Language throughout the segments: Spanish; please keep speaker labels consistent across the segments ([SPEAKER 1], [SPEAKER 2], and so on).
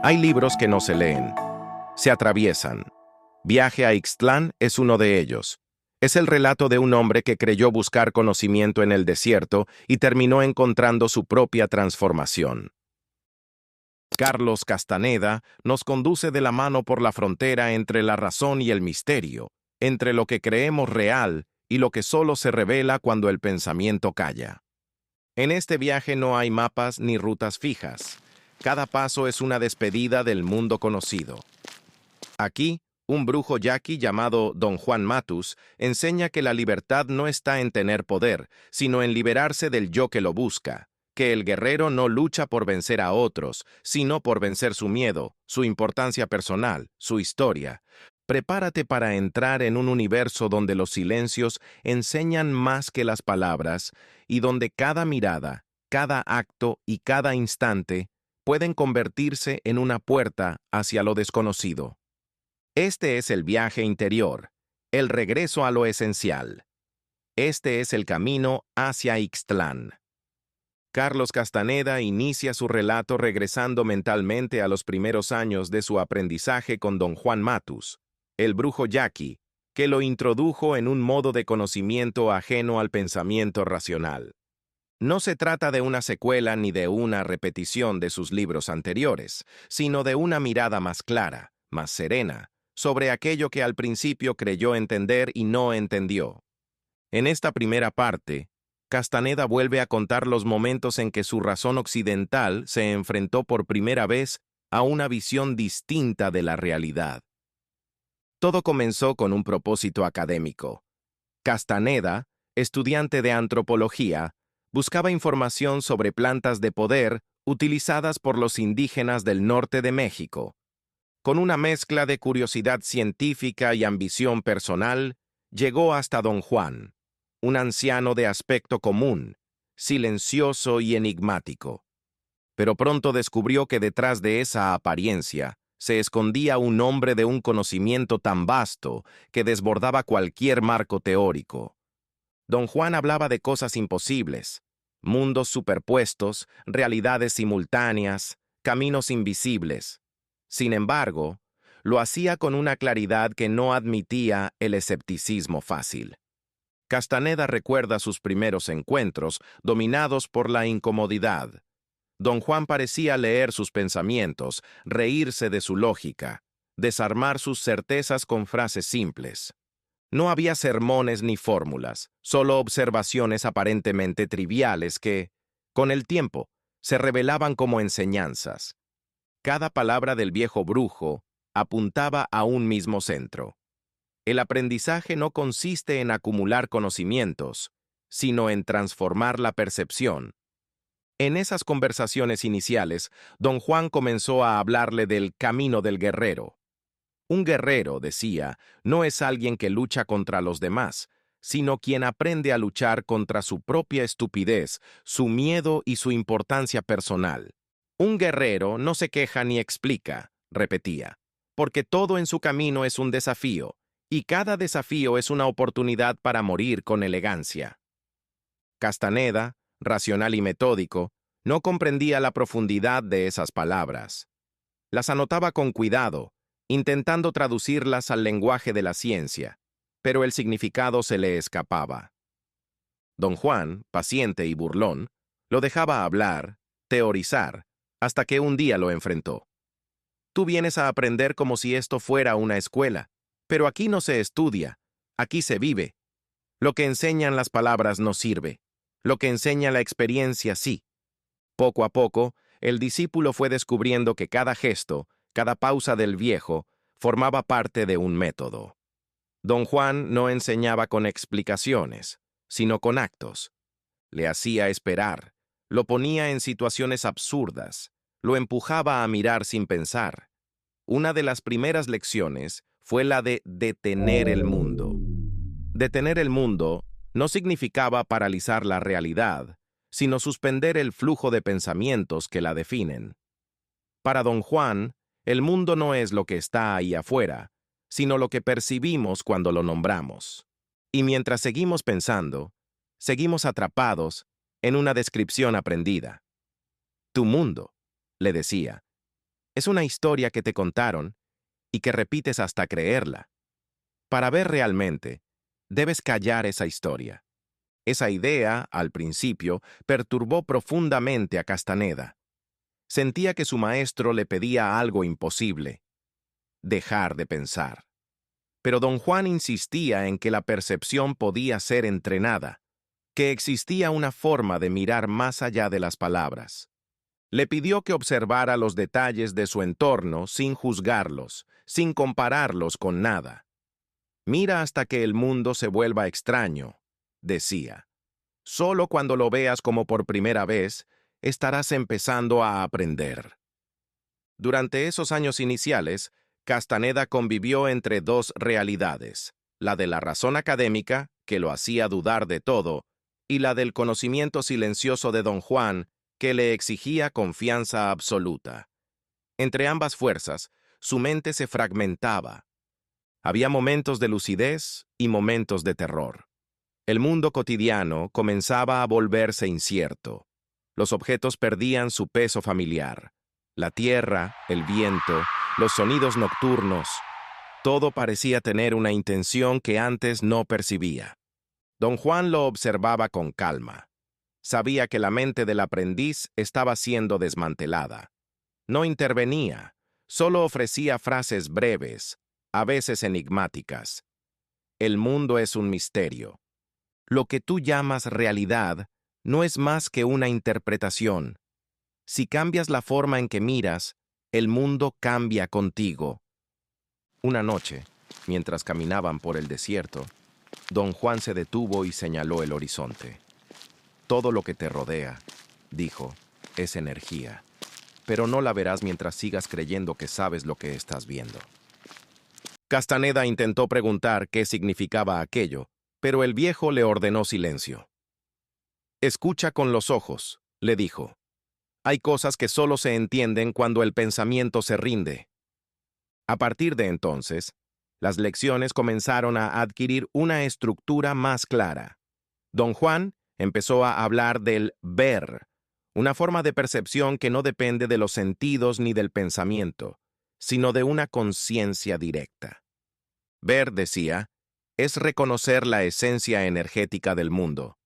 [SPEAKER 1] Hay libros que no se leen, se atraviesan. Viaje a Ixtlán es uno de ellos. Es el relato de un hombre que creyó buscar conocimiento en el desierto y terminó encontrando su propia transformación. Carlos Castaneda nos conduce de la mano por la frontera entre la razón y el misterio, entre lo que creemos real y lo que solo se revela cuando el pensamiento calla. En este viaje no hay mapas ni rutas fijas. Cada paso es una despedida del mundo conocido. Aquí, un brujo yaqui llamado Don Juan Matus enseña que la libertad no está en tener poder, sino en liberarse del yo que lo busca, que el guerrero no lucha por vencer a otros, sino por vencer su miedo, su importancia personal, su historia. Prepárate para entrar en un universo donde los silencios enseñan más que las palabras y donde cada mirada, cada acto y cada instante pueden convertirse en una puerta hacia lo desconocido. Este es el viaje interior, el regreso a lo esencial. Este es el camino hacia Ixtlán. Carlos Castaneda inicia su relato regresando mentalmente a los primeros años de su aprendizaje con Don Juan Matus, el brujo yaqui, que lo introdujo en un modo de conocimiento ajeno al pensamiento racional. No se trata de una secuela ni de una repetición de sus libros anteriores, sino de una mirada más clara, más serena, sobre aquello que al principio creyó entender y no entendió. En esta primera parte, Castaneda vuelve a contar los momentos en que su razón occidental se enfrentó por primera vez a una visión distinta de la realidad. Todo comenzó con un propósito académico. Castaneda, estudiante de antropología, buscaba información sobre plantas de poder utilizadas por los indígenas del norte de México. Con una mezcla de curiosidad científica y ambición personal, llegó hasta Don Juan, un anciano de aspecto común, silencioso y enigmático. Pero pronto descubrió que detrás de esa apariencia se escondía un hombre de un conocimiento tan vasto que desbordaba cualquier marco teórico. Don Juan hablaba de cosas imposibles, mundos superpuestos, realidades simultáneas, caminos invisibles. Sin embargo, lo hacía con una claridad que no admitía el escepticismo fácil. Castaneda recuerda sus primeros encuentros, dominados por la incomodidad. Don Juan parecía leer sus pensamientos, reírse de su lógica, desarmar sus certezas con frases simples. No había sermones ni fórmulas, solo observaciones aparentemente triviales que, con el tiempo, se revelaban como enseñanzas. Cada palabra del viejo brujo apuntaba a un mismo centro. El aprendizaje no consiste en acumular conocimientos, sino en transformar la percepción. En esas conversaciones iniciales, don Juan comenzó a hablarle del camino del guerrero. Un guerrero, decía, no es alguien que lucha contra los demás, sino quien aprende a luchar contra su propia estupidez, su miedo y su importancia personal. Un guerrero no se queja ni explica, repetía, porque todo en su camino es un desafío, y cada desafío es una oportunidad para morir con elegancia. Castaneda, racional y metódico, no comprendía la profundidad de esas palabras. Las anotaba con cuidado, intentando traducirlas al lenguaje de la ciencia, pero el significado se le escapaba. Don Juan, paciente y burlón, lo dejaba hablar, teorizar, hasta que un día lo enfrentó. Tú vienes a aprender como si esto fuera una escuela, pero aquí no se estudia, aquí se vive. Lo que enseñan las palabras no sirve, lo que enseña la experiencia sí. Poco a poco, el discípulo fue descubriendo que cada gesto, cada pausa del viejo, formaba parte de un método. Don Juan no enseñaba con explicaciones, sino con actos. Le hacía esperar, lo ponía en situaciones absurdas, lo empujaba a mirar sin pensar. Una de las primeras lecciones fue la de detener el mundo. Detener el mundo no significaba paralizar la realidad, sino suspender el flujo de pensamientos que la definen. Para don Juan, el mundo no es lo que está ahí afuera, sino lo que percibimos cuando lo nombramos. Y mientras seguimos pensando, seguimos atrapados en una descripción aprendida. Tu mundo, le decía, Es una historia que te contaron y que repites hasta creerla. Para ver realmente, debes callar esa historia. Esa idea, al principio, perturbó profundamente a Castaneda. Sentía que su maestro le pedía algo imposible: dejar de pensar. Pero don Juan insistía en que la percepción podía ser entrenada, que existía una forma de mirar más allá de las palabras. Le pidió que observara los detalles de su entorno sin juzgarlos, sin compararlos con nada. Mira hasta que el mundo se vuelva extraño, decía. Solo cuando lo veas como por primera vez, estarás empezando a aprender. Durante esos años iniciales, Castaneda convivió entre dos realidades: la de la razón académica, que lo hacía dudar de todo, y la del conocimiento silencioso de don Juan, que le exigía confianza absoluta. Entre ambas fuerzas, su mente se fragmentaba. Había momentos de lucidez y momentos de terror. El mundo cotidiano comenzaba a volverse incierto. Los objetos perdían su peso familiar. La tierra, el viento, los sonidos nocturnos, todo parecía tener una intención que antes no percibía. Don Juan lo observaba con calma. Sabía que la mente del aprendiz estaba siendo desmantelada. No intervenía, solo ofrecía frases breves, a veces enigmáticas. El mundo es un misterio. Lo que tú llamas realidad no es más que una interpretación. Si cambias la forma en que miras, el mundo cambia contigo. Una noche, mientras caminaban por el desierto, don Juan se detuvo y señaló el horizonte. Todo lo que te rodea, dijo, es energía, pero no la verás mientras sigas creyendo que sabes lo que estás viendo. Castaneda intentó preguntar qué significaba aquello, pero el viejo le ordenó silencio. Escucha con los ojos, le dijo. Hay cosas que solo se entienden cuando el pensamiento se rinde. A partir de entonces, las lecciones comenzaron a adquirir una estructura más clara. Don Juan empezó a hablar del ver, una forma de percepción que no depende de los sentidos ni del pensamiento, sino de una conciencia directa. Ver, decía, es reconocer la esencia energética del mundo.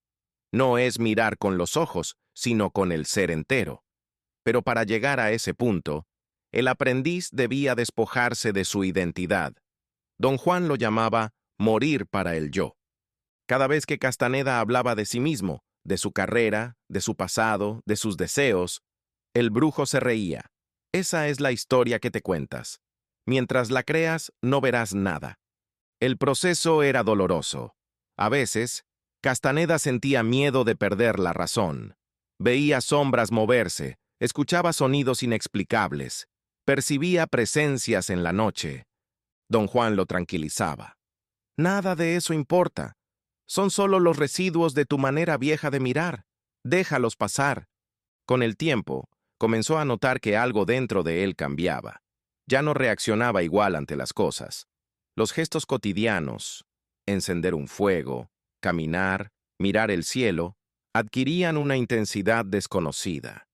[SPEAKER 1] No es mirar con los ojos, sino con el ser entero. Pero para llegar a ese punto, el aprendiz debía despojarse de su identidad. Don Juan lo llamaba morir para el yo. Cada vez que Castaneda hablaba de sí mismo, de su carrera, de su pasado, de sus deseos, el brujo se reía. Esa es la historia que te cuentas. Mientras la creas, no verás nada. El proceso era doloroso. A veces, Castaneda sentía miedo de perder la razón. Veía sombras moverse, escuchaba sonidos inexplicables, percibía presencias en la noche. Don Juan lo tranquilizaba. Nada de eso importa. Son solo los residuos de tu manera vieja de mirar. Déjalos pasar. Con el tiempo, comenzó a notar que algo dentro de él cambiaba. Ya no reaccionaba igual ante las cosas. Los gestos cotidianos, encender un fuego, caminar, mirar el cielo, adquirían una intensidad desconocida.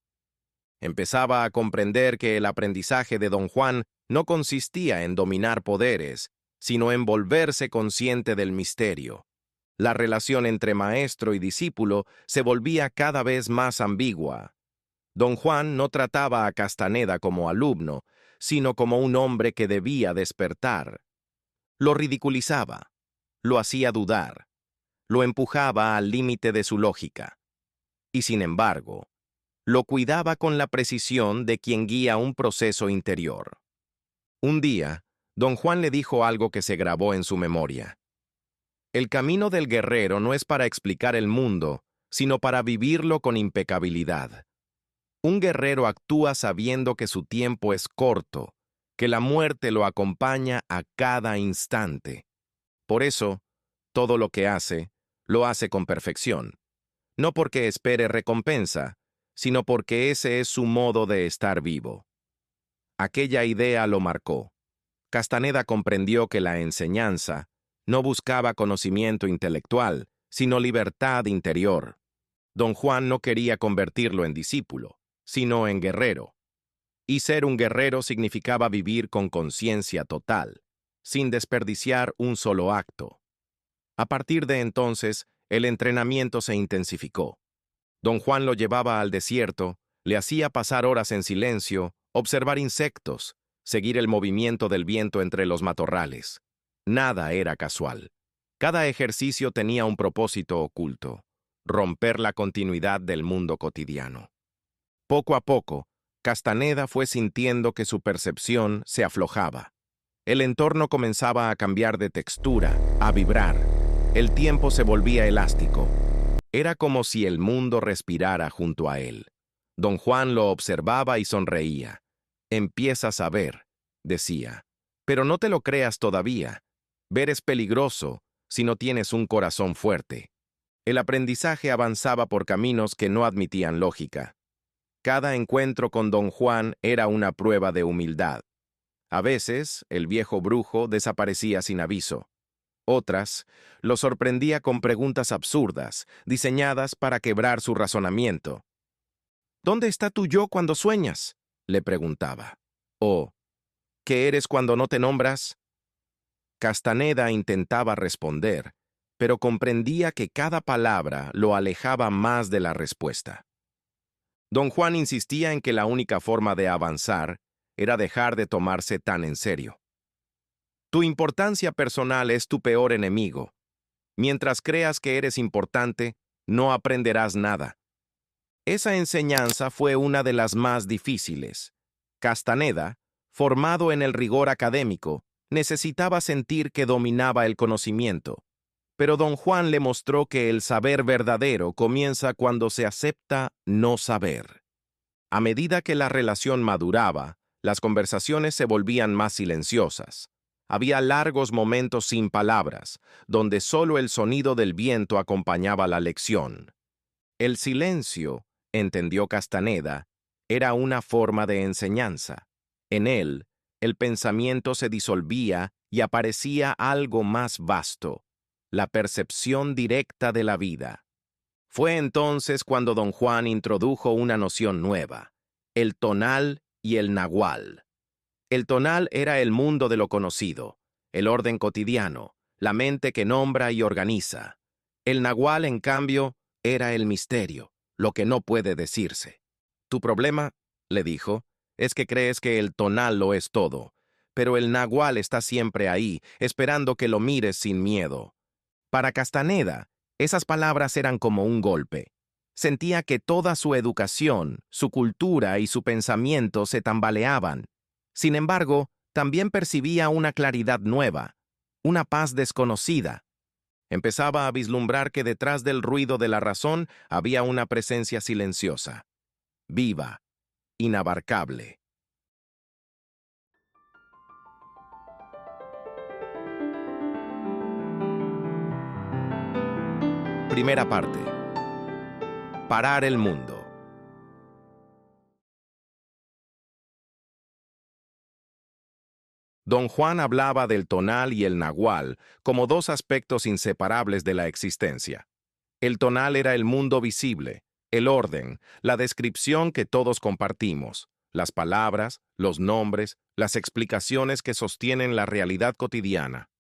[SPEAKER 1] Empezaba a comprender que el aprendizaje de don Juan no consistía en dominar poderes, sino en volverse consciente del misterio. La relación entre maestro y discípulo se volvía cada vez más ambigua. Don Juan no trataba a Castaneda como alumno, sino como un hombre que debía despertar. Lo ridiculizaba, lo hacía dudar, lo empujaba al límite de su lógica. Y sin embargo, lo cuidaba con la precisión de quien guía un proceso interior. Un día, don Juan le dijo algo que se grabó en su memoria. El camino del guerrero no es para explicar el mundo, sino para vivirlo con impecabilidad. Un guerrero actúa sabiendo que su tiempo es corto, que la muerte lo acompaña a cada instante. Por eso, todo lo que hace, lo hace con perfección. No porque espere recompensa, sino porque ese es su modo de estar vivo. Aquella idea lo marcó. Castaneda comprendió que la enseñanza no buscaba conocimiento intelectual, sino libertad interior. Don Juan no quería convertirlo en discípulo, sino en guerrero. Y ser un guerrero significaba vivir con conciencia total, sin desperdiciar un solo acto. A partir de entonces, el entrenamiento se intensificó. Don Juan lo llevaba al desierto, le hacía pasar horas en silencio, observar insectos, seguir el movimiento del viento entre los matorrales. Nada era casual. Cada ejercicio tenía un propósito oculto: romper la continuidad del mundo cotidiano. Poco a poco, Castaneda fue sintiendo que su percepción se aflojaba. El entorno comenzaba a cambiar de textura, a vibrar. El tiempo se volvía elástico. Era como si el mundo respirara junto a él. Don Juan lo observaba y sonreía. «Empiezas a ver», decía. «Pero no te lo creas todavía. Ver es peligroso si no tienes un corazón fuerte». El aprendizaje avanzaba por caminos que no admitían lógica. Cada encuentro con Don Juan era una prueba de humildad. A veces, el viejo brujo desaparecía sin aviso. Otras, lo sorprendía con preguntas absurdas, diseñadas para quebrar su razonamiento. «¿Dónde está tu yo cuando sueñas?», le preguntaba. O «¿Qué eres cuando no te nombras?». Castaneda intentaba responder, pero comprendía que cada palabra lo alejaba más de la respuesta. Don Juan insistía en que la única forma de avanzar era dejar de tomarse tan en serio. «Tu importancia personal es tu peor enemigo. Mientras creas que eres importante, no aprenderás nada». Esa enseñanza fue una de las más difíciles. Castaneda, formado en el rigor académico, necesitaba sentir que dominaba el conocimiento. Pero Don Juan le mostró que el saber verdadero comienza cuando se acepta no saber. A medida que la relación maduraba, las conversaciones se volvían más silenciosas. Había largos momentos sin palabras, donde solo el sonido del viento acompañaba la lección. El silencio, entendió Castaneda, era una forma de enseñanza. En él, el pensamiento se disolvía y aparecía algo más vasto: la percepción directa de la vida. Fue entonces cuando Don Juan introdujo una noción nueva: el tonal y el nahual. El tonal era el mundo de lo conocido, el orden cotidiano, la mente que nombra y organiza. El nahual, en cambio, era el misterio, lo que no puede decirse. «Tu problema», le dijo, «es que crees que el tonal lo es todo, pero el nahual está siempre ahí, esperando que lo mires sin miedo». Para Castaneda, esas palabras eran como un golpe. Sentía que toda su educación, su cultura y su pensamiento se tambaleaban. Sin embargo, también percibía una claridad nueva, una paz desconocida. Empezaba a vislumbrar que detrás del ruido de la razón había una presencia silenciosa, viva, inabarcable. Primera parte. Parar el mundo. Don Juan hablaba del tonal y el nahual como dos aspectos inseparables de la existencia. El tonal era el mundo visible, el orden, la descripción que todos compartimos, las palabras, los nombres, las explicaciones que sostienen la realidad cotidiana.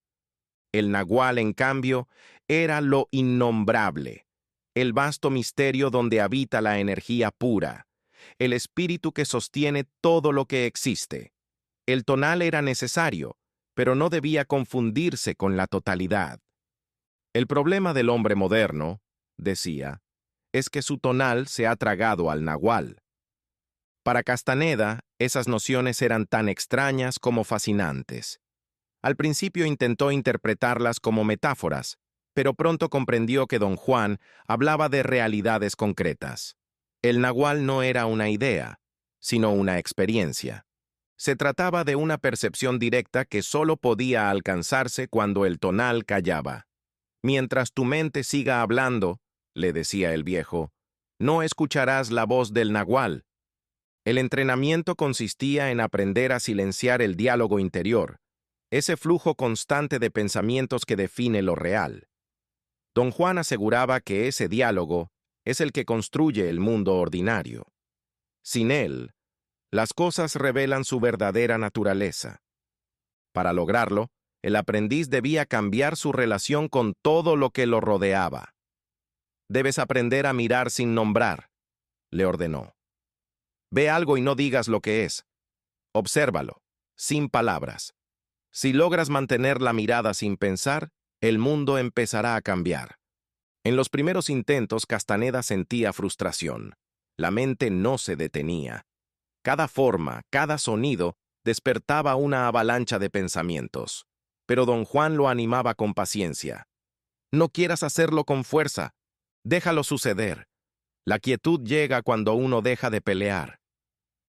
[SPEAKER 1] El nahual, en cambio, era lo innombrable, el vasto misterio donde habita la energía pura, el espíritu que sostiene todo lo que existe. El tonal era necesario, pero no debía confundirse con la totalidad. El problema del hombre moderno, decía, es que su tonal se ha tragado al nahual. Para Castaneda, esas nociones eran tan extrañas como fascinantes. Al principio intentó interpretarlas como metáforas, pero pronto comprendió que Don Juan hablaba de realidades concretas. El nahual no era una idea, sino una experiencia. Se trataba de una percepción directa que solo podía alcanzarse cuando el tonal callaba. «Mientras tu mente siga hablando», le decía el viejo, «no escucharás la voz del nahual». El entrenamiento consistía en aprender a silenciar el diálogo interior, ese flujo constante de pensamientos que define lo real. Don Juan aseguraba que ese diálogo es el que construye el mundo ordinario. Sin él, Las cosas revelan su verdadera naturaleza. Para lograrlo, el aprendiz debía cambiar su relación con todo lo que lo rodeaba. Debes aprender a mirar sin nombrar, le ordenó. Ve algo y no digas lo que es. Obsérvalo, sin palabras. Si logras mantener la mirada sin pensar, el mundo empezará a cambiar. En los primeros intentos, Castaneda sentía frustración. La mente no se detenía. Cada forma, cada sonido, despertaba una avalancha de pensamientos. Pero don Juan lo animaba con paciencia. No quieras hacerlo con fuerza. Déjalo suceder. La quietud llega cuando uno deja de pelear.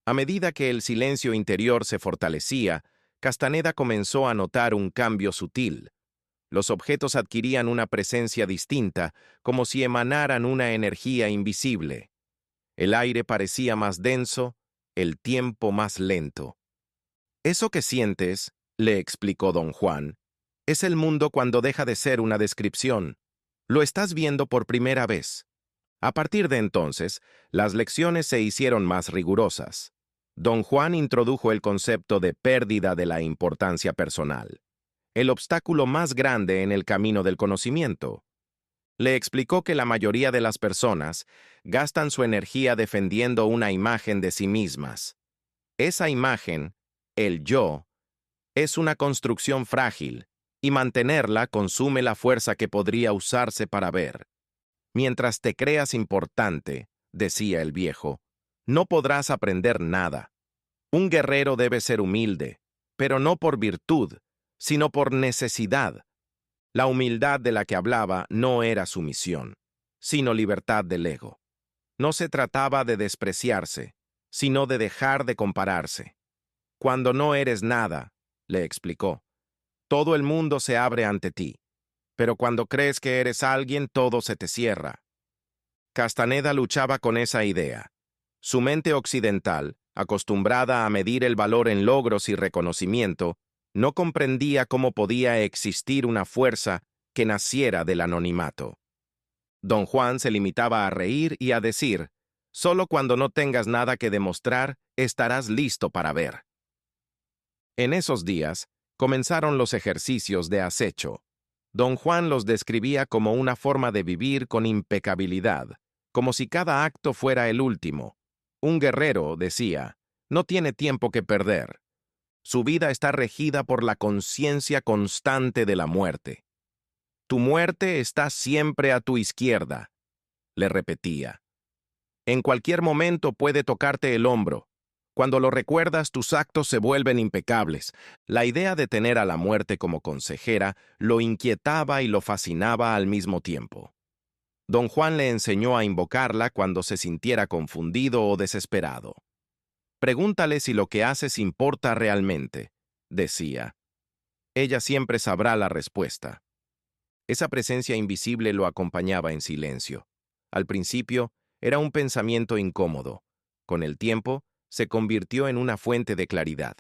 [SPEAKER 1] A medida que el silencio interior se fortalecía, Castaneda comenzó a notar un cambio sutil. Los objetos adquirían una presencia distinta, como si emanaran una energía invisible. El aire parecía más denso, el tiempo más lento. Eso que sientes, le explicó don Juan, es el mundo cuando deja de ser una descripción. Lo estás viendo por primera vez. A partir de entonces, las lecciones se hicieron más rigurosas. Don Juan introdujo el concepto de pérdida de la importancia personal, el obstáculo más grande en el camino del conocimiento. Le explicó que la mayoría de las personas gastan su energía defendiendo una imagen de sí mismas. Esa imagen, el yo, es una construcción frágil, y mantenerla consume la fuerza que podría usarse para ver. Mientras te creas importante, decía el viejo, no podrás aprender nada. Un guerrero debe ser humilde, pero no por virtud, sino por necesidad. La humildad de la que hablaba no era sumisión, sino libertad del ego. No se trataba de despreciarse, sino de dejar de compararse. Cuando no eres nada, le explicó, todo el mundo se abre ante ti, pero cuando crees que eres alguien, todo se te cierra. Castaneda luchaba con esa idea. Su mente occidental, acostumbrada a medir el valor en logros y reconocimiento, no comprendía cómo podía existir una fuerza que naciera del anonimato. Don Juan se limitaba a reír y a decir, solo cuando no tengas nada que demostrar, estarás listo para ver. En esos días, comenzaron los ejercicios de acecho. Don Juan los describía como una forma de vivir con impecabilidad, como si cada acto fuera el último. Un guerrero, decía, no tiene tiempo que perder. Su vida está regida por la conciencia constante de la muerte. Tu muerte está siempre a tu izquierda, le repetía. En cualquier momento puede tocarte el hombro. Cuando lo recuerdas, tus actos se vuelven impecables. La idea de tener a la muerte como consejera lo inquietaba y lo fascinaba al mismo tiempo. Don Juan le enseñó a invocarla cuando se sintiera confundido o desesperado. Pregúntale si lo que haces importa realmente, decía. Ella siempre sabrá la respuesta. Esa presencia invisible lo acompañaba en silencio. Al principio, era un pensamiento incómodo. Con el tiempo, se convirtió en una fuente de claridad.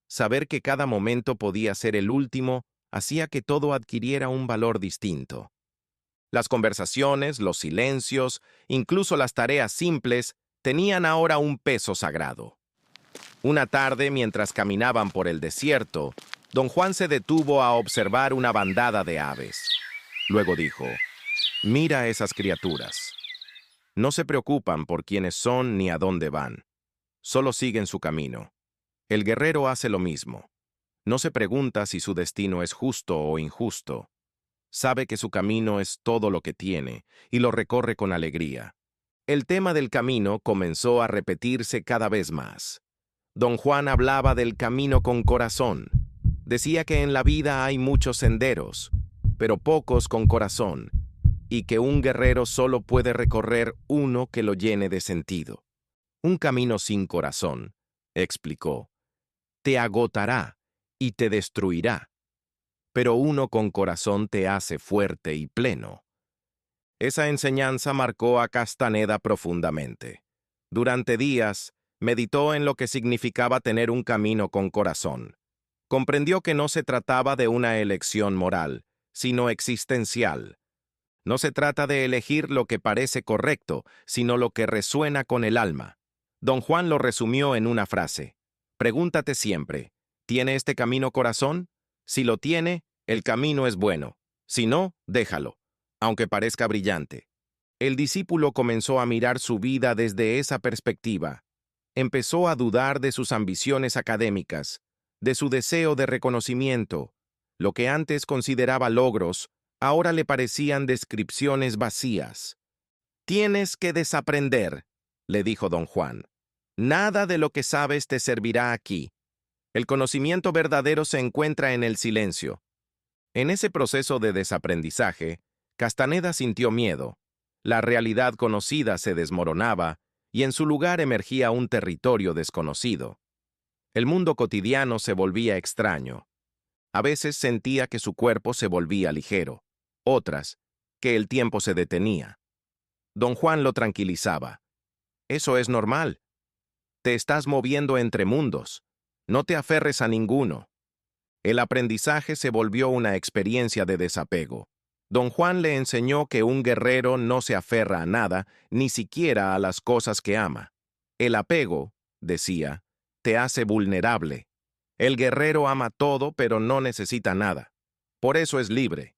[SPEAKER 1] Saber que cada momento podía ser el último hacía que todo adquiriera un valor distinto. Las conversaciones, los silencios, incluso las tareas simples, tenían ahora un peso sagrado. Una tarde, mientras caminaban por el desierto, don Juan se detuvo a observar una bandada de aves. Luego dijo, «Mira esas criaturas. No se preocupan por quiénes son ni a dónde van. Solo siguen su camino. El guerrero hace lo mismo. No se pregunta si su destino es justo o injusto. Sabe que su camino es todo lo que tiene y lo recorre con alegría». El tema del camino comenzó a repetirse cada vez más. Don Juan hablaba del camino con corazón. Decía que en la vida hay muchos senderos, pero pocos con corazón, y que un guerrero solo puede recorrer uno que lo llene de sentido. Un camino sin corazón, explicó, te agotará y te destruirá, pero uno con corazón te hace fuerte y pleno. Esa enseñanza marcó a Castaneda profundamente. Durante días, meditó en lo que significaba tener un camino con corazón. Comprendió que no se trataba de una elección moral, sino existencial. No se trata de elegir lo que parece correcto, sino lo que resuena con el alma. Don Juan lo resumió en una frase. Pregúntate siempre, ¿tiene este camino corazón? Si lo tiene, el camino es bueno. Si no, déjalo, aunque parezca brillante. El discípulo comenzó a mirar su vida desde esa perspectiva. Empezó a dudar de sus ambiciones académicas, de su deseo de reconocimiento. Lo que antes consideraba logros, ahora le parecían descripciones vacías. Tienes que desaprender, le dijo don Juan. Nada de lo que sabes te servirá aquí. El conocimiento verdadero se encuentra en el silencio. En ese proceso de desaprendizaje, Castaneda sintió miedo. La realidad conocida se desmoronaba y en su lugar emergía un territorio desconocido. El mundo cotidiano se volvía extraño. A veces sentía que su cuerpo se volvía ligero, otras, que el tiempo se detenía. Don Juan lo tranquilizaba. Eso es normal. Te estás moviendo entre mundos. No te aferres a ninguno. El aprendizaje se volvió una experiencia de desapego. Don Juan le enseñó que un guerrero no se aferra a nada, ni siquiera a las cosas que ama. El apego, decía, te hace vulnerable. El guerrero ama todo, pero no necesita nada. Por eso es libre.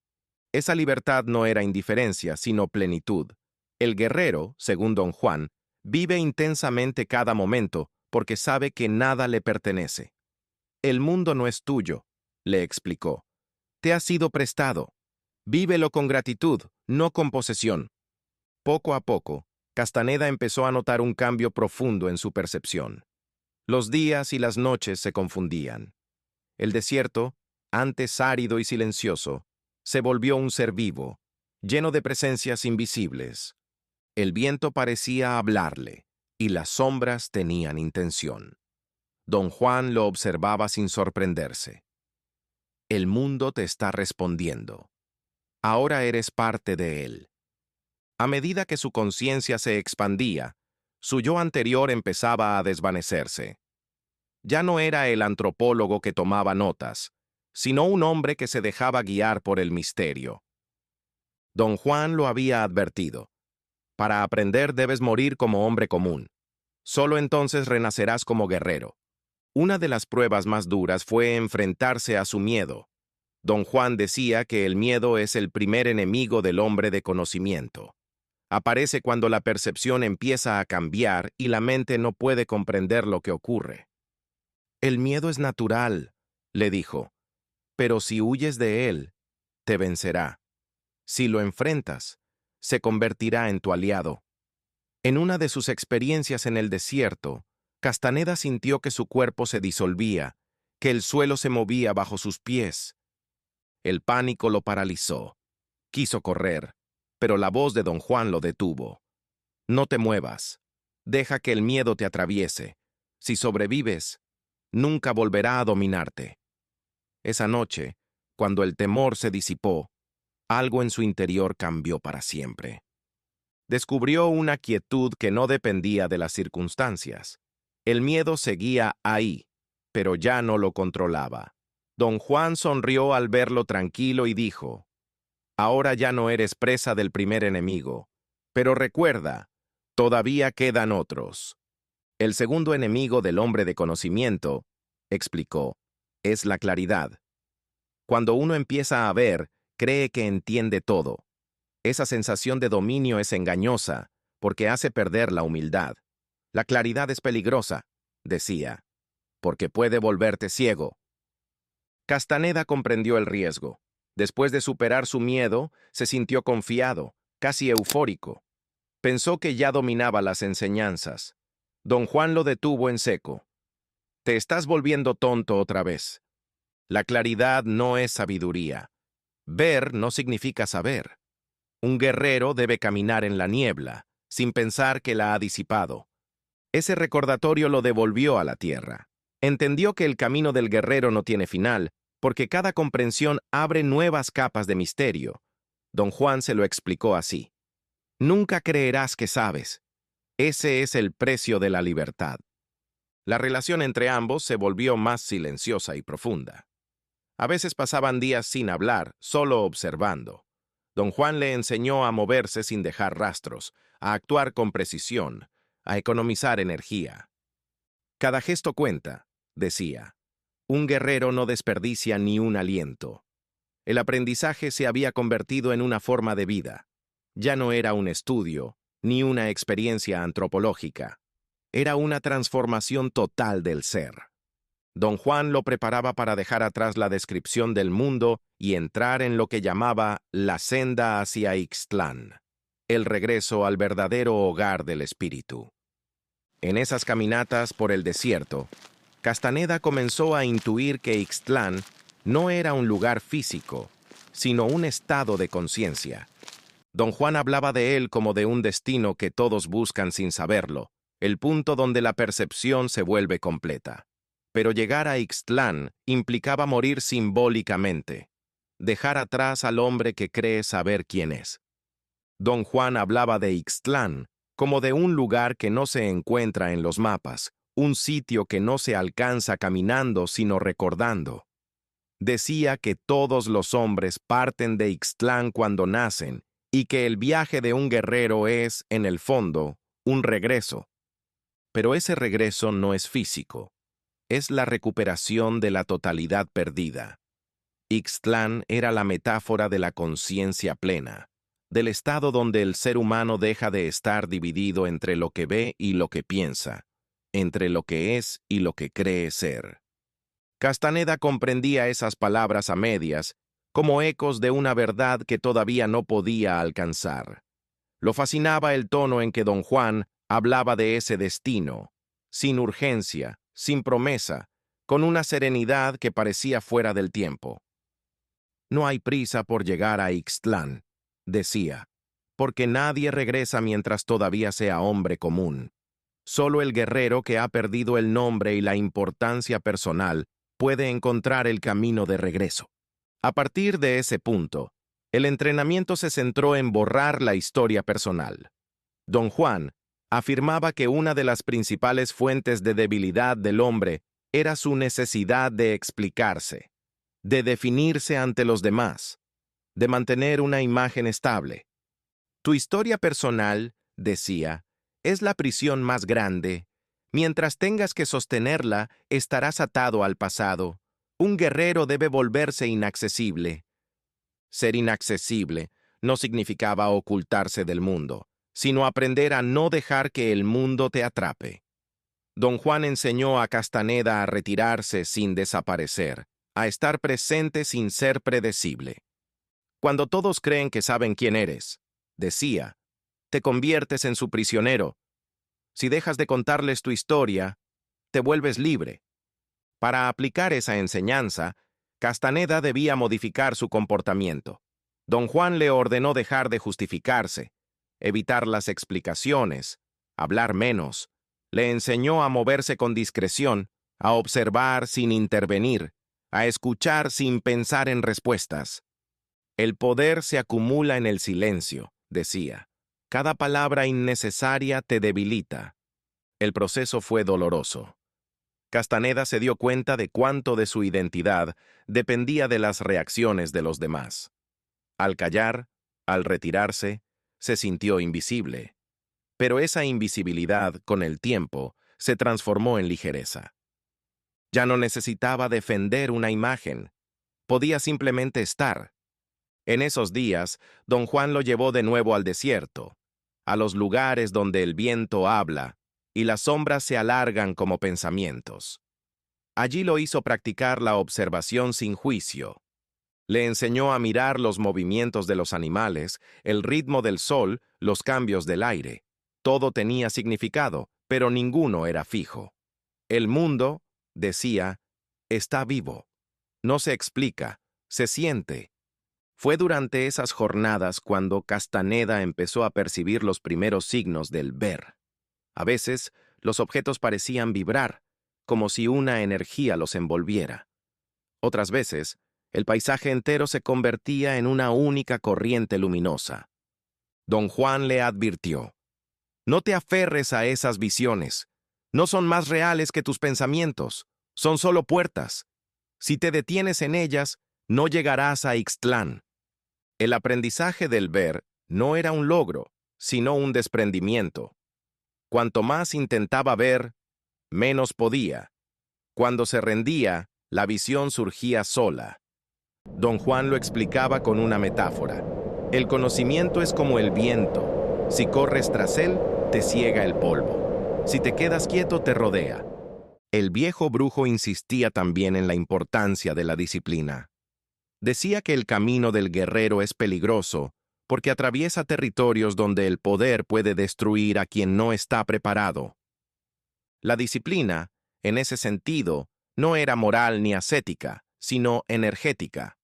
[SPEAKER 1] Esa libertad no era indiferencia, sino plenitud. El guerrero, según don Juan, vive intensamente cada momento porque sabe que nada le pertenece. El mundo no es tuyo, le explicó. Te ha sido prestado. Vívelo con gratitud, no con posesión. Poco a poco, Castaneda empezó a notar un cambio profundo en su percepción. Los días y las noches se confundían. El desierto, antes árido y silencioso, se volvió un ser vivo, lleno de presencias invisibles. El viento parecía hablarle, y las sombras tenían intención. Don Juan lo observaba sin sorprenderse. El mundo te está respondiendo. Ahora eres parte de él. A medida que su conciencia se expandía, su yo anterior empezaba a desvanecerse. Ya no era el antropólogo que tomaba notas, sino un hombre que se dejaba guiar por el misterio. Don Juan lo había advertido. Para aprender debes morir como hombre común. Solo entonces renacerás como guerrero. Una de las pruebas más duras fue enfrentarse a su miedo. Don Juan decía que el miedo es el primer enemigo del hombre de conocimiento. Aparece cuando la percepción empieza a cambiar y la mente no puede comprender lo que ocurre. El miedo es natural, le dijo, pero si huyes de él, te vencerá. Si lo enfrentas, se convertirá en tu aliado. En una de sus experiencias en el desierto, Castaneda sintió que su cuerpo se disolvía, que el suelo se movía bajo sus pies. El pánico lo paralizó. Quiso correr, pero la voz de don Juan lo detuvo. No te muevas. Deja que el miedo te atraviese. Si sobrevives, nunca volverá a dominarte. Esa noche, cuando el temor se disipó, algo en su interior cambió para siempre. Descubrió una quietud que no dependía de las circunstancias. El miedo seguía ahí, pero ya no lo controlaba. Don Juan sonrió al verlo tranquilo y dijo, ahora ya no eres presa del primer enemigo, pero recuerda, todavía quedan otros. El segundo enemigo del hombre de conocimiento, explicó, es la claridad. Cuando uno empieza a ver, cree que entiende todo. Esa sensación de dominio es engañosa, porque hace perder la humildad. La claridad es peligrosa, decía, porque puede volverte ciego. Castaneda comprendió el riesgo. Después de superar su miedo, se sintió confiado, casi eufórico. Pensó que ya dominaba las enseñanzas. Don Juan lo detuvo en seco. Te estás volviendo tonto otra vez. La claridad no es sabiduría. Ver no significa saber. Un guerrero debe caminar en la niebla, sin pensar que la ha disipado. Ese recordatorio lo devolvió a la tierra. Entendió que el camino del guerrero no tiene final, porque cada comprensión abre nuevas capas de misterio. Don Juan se lo explicó así. Nunca creerás que sabes. Ese es el precio de la libertad. La relación entre ambos se volvió más silenciosa y profunda. A veces pasaban días sin hablar, solo observando. Don Juan le enseñó a moverse sin dejar rastros, a actuar con precisión, a economizar energía. Cada gesto cuenta, decía. Un guerrero no desperdicia ni un aliento. El aprendizaje se había convertido en una forma de vida. Ya no era un estudio, ni una experiencia antropológica. Era una transformación total del ser. Don Juan lo preparaba para dejar atrás la descripción del mundo y entrar en lo que llamaba la senda hacia Ixtlán, el regreso al verdadero hogar del espíritu. En esas caminatas por el desierto, Castaneda comenzó a intuir que Ixtlán no era un lugar físico, sino un estado de conciencia. Don Juan hablaba de él como de un destino que todos buscan sin saberlo, el punto donde la percepción se vuelve completa. Pero llegar a Ixtlán implicaba morir simbólicamente, dejar atrás al hombre que cree saber quién es. Don Juan hablaba de Ixtlán como de un lugar que no se encuentra en los mapas, un sitio que no se alcanza caminando sino recordando. Decía que todos los hombres parten de Ixtlán cuando nacen y que el viaje de un guerrero es, en el fondo, un regreso. Pero ese regreso no es físico. Es la recuperación de la totalidad perdida. Ixtlán era la metáfora de la conciencia plena, del estado donde el ser humano deja de estar dividido entre lo que ve y lo que piensa, entre lo que es y lo que cree ser. Castaneda comprendía esas palabras a medias como ecos de una verdad que todavía no podía alcanzar. Lo fascinaba el tono en que don Juan hablaba de ese destino, sin urgencia, sin promesa, con una serenidad que parecía fuera del tiempo. No hay prisa por llegar a Ixtlán, decía, porque nadie regresa mientras todavía sea hombre común. Solo el guerrero que ha perdido el nombre y la importancia personal puede encontrar el camino de regreso. A partir de ese punto, el entrenamiento se centró en borrar la historia personal. Don Juan afirmaba que una de las principales fuentes de debilidad del hombre era su necesidad de explicarse, de definirse ante los demás, de mantener una imagen estable. Tu historia personal, decía, es la prisión más grande. Mientras tengas que sostenerla, estarás atado al pasado. Un guerrero debe volverse inaccesible. Ser inaccesible no significaba ocultarse del mundo, sino aprender a no dejar que el mundo te atrape. Don Juan enseñó a Castaneda a retirarse sin desaparecer, a estar presente sin ser predecible. Cuando todos creen que saben quién eres, decía, te conviertes en su prisionero. Si dejas de contarles tu historia, te vuelves libre. Para aplicar esa enseñanza, Castaneda debía modificar su comportamiento. Don Juan le ordenó dejar de justificarse, evitar las explicaciones, hablar menos. Le enseñó a moverse con discreción, a observar sin intervenir, a escuchar sin pensar en respuestas. El poder se acumula en el silencio, decía. Cada palabra innecesaria te debilita. El proceso fue doloroso. Castaneda se dio cuenta de cuánto de su identidad dependía de las reacciones de los demás. Al callar, al retirarse, se sintió invisible. Pero esa invisibilidad, con el tiempo, se transformó en ligereza. Ya no necesitaba defender una imagen. Podía simplemente estar. En esos días, don Juan lo llevó de nuevo al desierto, a los lugares donde el viento habla y las sombras se alargan como pensamientos. Allí lo hizo practicar la observación sin juicio. Le enseñó a mirar los movimientos de los animales, el ritmo del sol, los cambios del aire. Todo tenía significado, pero ninguno era fijo. El mundo, decía, está vivo. No se explica, se siente. Fue durante esas jornadas cuando Castaneda empezó a percibir los primeros signos del ver. A veces, los objetos parecían vibrar, como si una energía los envolviera. Otras veces, el paisaje entero se convertía en una única corriente luminosa. Don Juan le advirtió, no te aferres a esas visiones. No son más reales que tus pensamientos. Son solo puertas. Si te detienes en ellas, no llegarás a Ixtlán. El aprendizaje del ver no era un logro, sino un desprendimiento. Cuanto más intentaba ver, menos podía. Cuando se rendía, la visión surgía sola. Don Juan lo explicaba con una metáfora. El conocimiento es como el viento. Si corres tras él, te ciega el polvo. Si te quedas quieto, te rodea. El viejo brujo insistía también en la importancia de la disciplina. Decía que el camino del guerrero es peligroso porque atraviesa territorios donde el poder puede destruir a quien no está preparado. La disciplina, en ese sentido, no era moral ni ascética, sino energética.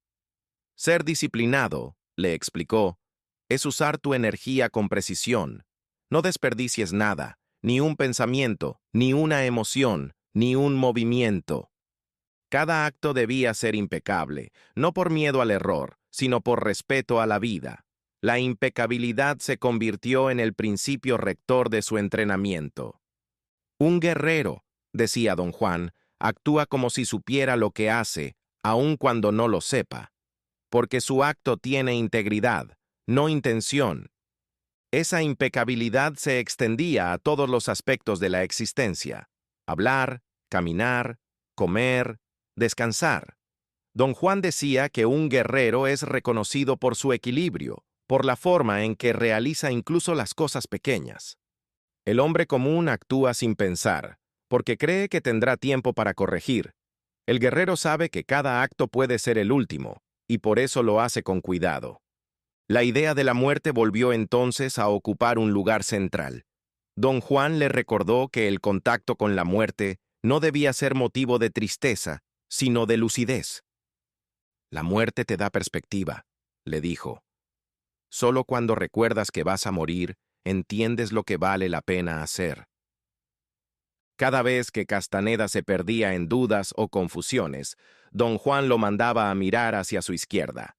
[SPEAKER 1] Ser disciplinado, le explicó, es usar tu energía con precisión. No desperdicies nada, ni un pensamiento, ni una emoción, ni un movimiento. Cada acto debía ser impecable, no por miedo al error, sino por respeto a la vida. La impecabilidad se convirtió en el principio rector de su entrenamiento. Un guerrero, decía don Juan, actúa como si supiera lo que hace, aun cuando no lo sepa, porque su acto tiene integridad, no intención. Esa impecabilidad se extendía a todos los aspectos de la existencia: hablar, caminar, comer, descansar. Don Juan decía que un guerrero es reconocido por su equilibrio, por la forma en que realiza incluso las cosas pequeñas. El hombre común actúa sin pensar, porque cree que tendrá tiempo para corregir. El guerrero sabe que cada acto puede ser el último, y por eso lo hace con cuidado. La idea de la muerte volvió entonces a ocupar un lugar central. Don Juan le recordó que el contacto con la muerte no debía ser motivo de tristeza, sino de lucidez. La muerte te da perspectiva, le dijo. Solo cuando recuerdas que vas a morir, entiendes lo que vale la pena hacer. Cada vez que Castaneda se perdía en dudas o confusiones, don Juan lo mandaba a mirar hacia su izquierda.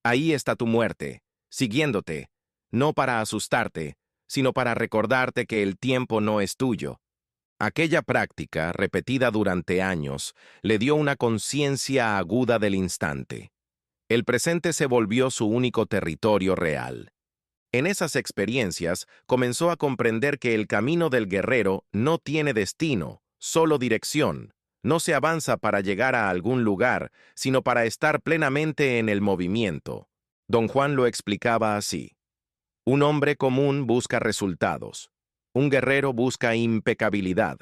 [SPEAKER 1] Ahí está tu muerte, siguiéndote, no para asustarte, sino para recordarte que el tiempo no es tuyo. Aquella práctica, repetida durante años, le dio una conciencia aguda del instante. El presente se volvió su único territorio real. En esas experiencias comenzó a comprender que el camino del guerrero no tiene destino, solo dirección. No se avanza para llegar a algún lugar, sino para estar plenamente en el movimiento. Don Juan lo explicaba así. Un hombre común busca resultados. Un guerrero busca impecabilidad.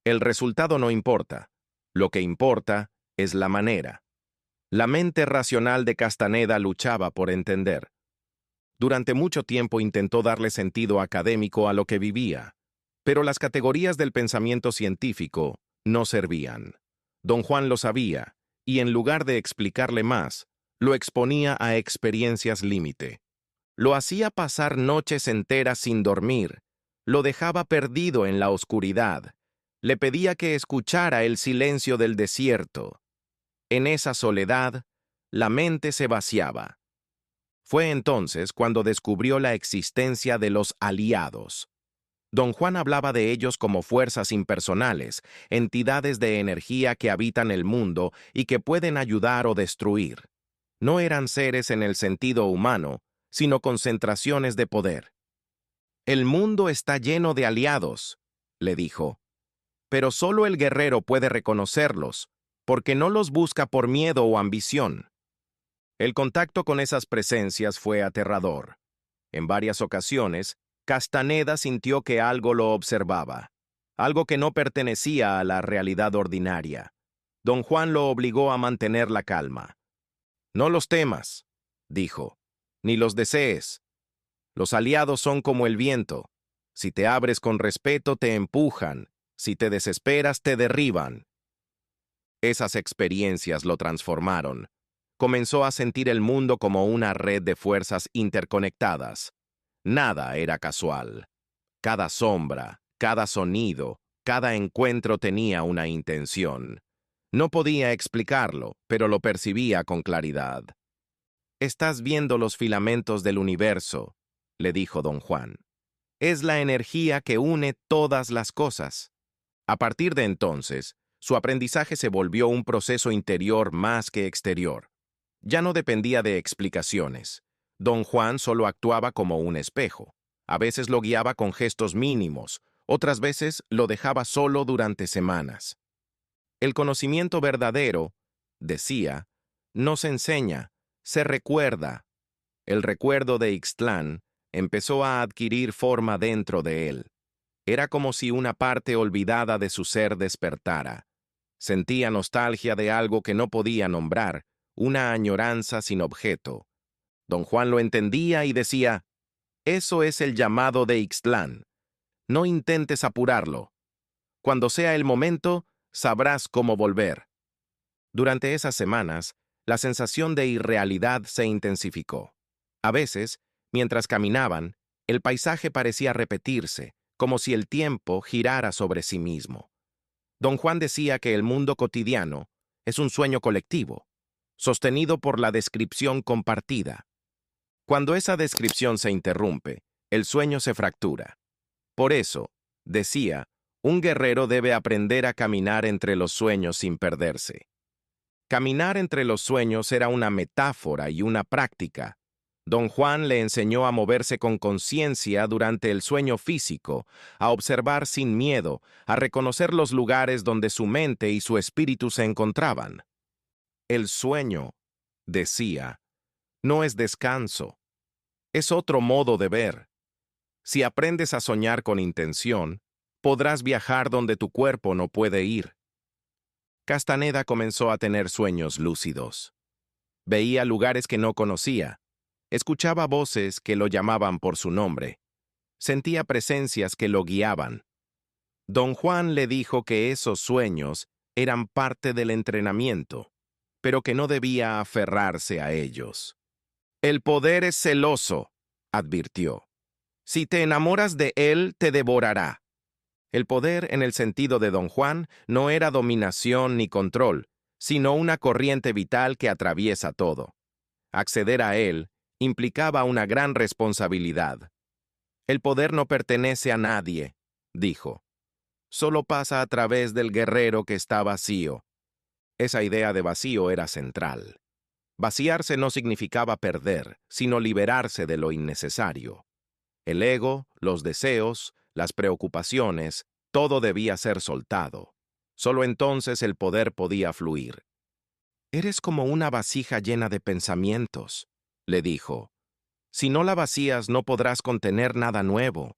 [SPEAKER 1] El resultado no importa. Lo que importa es la manera. La mente racional de Castaneda luchaba por entender. Durante mucho tiempo intentó darle sentido académico a lo que vivía, pero las categorías del pensamiento científico no servían. Don Juan lo sabía, y en lugar de explicarle más, lo exponía a experiencias límite. Lo hacía pasar noches enteras sin dormir, lo dejaba perdido en la oscuridad, le pedía que escuchara el silencio del desierto. En esa soledad, la mente se vaciaba. Fue entonces cuando descubrió la existencia de los aliados. Don Juan hablaba de ellos como fuerzas impersonales, entidades de energía que habitan el mundo y que pueden ayudar o destruir. No eran seres en el sentido humano, sino concentraciones de poder. El mundo está lleno de aliados, le dijo, pero solo el guerrero puede reconocerlos, porque no los busca por miedo o ambición. El contacto con esas presencias fue aterrador. En varias ocasiones, Castaneda sintió que algo lo observaba, algo que no pertenecía a la realidad ordinaria. Don Juan lo obligó a mantener la calma. No los temas, dijo, ni los desees. Los aliados son como el viento. Si te abres con respeto, te empujan. Si te desesperas, te derriban. Esas experiencias lo transformaron. Comenzó a sentir el mundo como una red de fuerzas interconectadas. Nada era casual. Cada sombra, cada sonido, cada encuentro tenía una intención. No podía explicarlo, pero lo percibía con claridad. «Estás viendo los filamentos del universo», le dijo don Juan. «Es la energía que une todas las cosas». A partir de entonces, su aprendizaje se volvió un proceso interior más que exterior. Ya no dependía de explicaciones. Don Juan solo actuaba como un espejo. A veces lo guiaba con gestos mínimos, otras veces lo dejaba solo durante semanas. El conocimiento verdadero, decía, no se enseña, se recuerda. El recuerdo de Ixtlán empezó a adquirir forma dentro de él. Era como si una parte olvidada de su ser despertara. Sentía nostalgia de algo que no podía nombrar, una añoranza sin objeto. Don Juan lo entendía y decía, eso es el llamado de Ixtlán. No intentes apurarlo. Cuando sea el momento, sabrás cómo volver. Durante esas semanas, la sensación de irrealidad se intensificó. A veces, mientras caminaban, el paisaje parecía repetirse, como si el tiempo girara sobre sí mismo. Don Juan decía que el mundo cotidiano es un sueño colectivo, sostenido por la descripción compartida. Cuando esa descripción se interrumpe, el sueño se fractura. Por eso, decía, un guerrero debe aprender a caminar entre los sueños sin perderse. Caminar entre los sueños era una metáfora y una práctica. Don Juan le enseñó a moverse con conciencia durante el sueño físico, a observar sin miedo, a reconocer los lugares donde su mente y su espíritu se encontraban. El sueño, decía, no es descanso, es otro modo de ver. Si aprendes a soñar con intención, podrás viajar donde tu cuerpo no puede ir. Castaneda comenzó a tener sueños lúcidos. Veía lugares que no conocía, escuchaba voces que lo llamaban por su nombre, sentía presencias que lo guiaban. Don Juan le dijo que esos sueños eran parte del entrenamiento, pero que no debía aferrarse a ellos. El poder es celoso, advirtió. Si te enamoras de él, te devorará. El poder, en el sentido de Don Juan, no era dominación ni control, sino una corriente vital que atraviesa todo. Acceder a él implicaba una gran responsabilidad. El poder no pertenece a nadie, dijo. Solo pasa a través del guerrero que está vacío. Esa idea de vacío era central. Vaciarse no significaba perder, sino liberarse de lo innecesario. El ego, los deseos, las preocupaciones, todo debía ser soltado. Solo entonces el poder podía fluir. Eres como una vasija llena de pensamientos, le dijo. Si no la vacías, no podrás contener nada nuevo.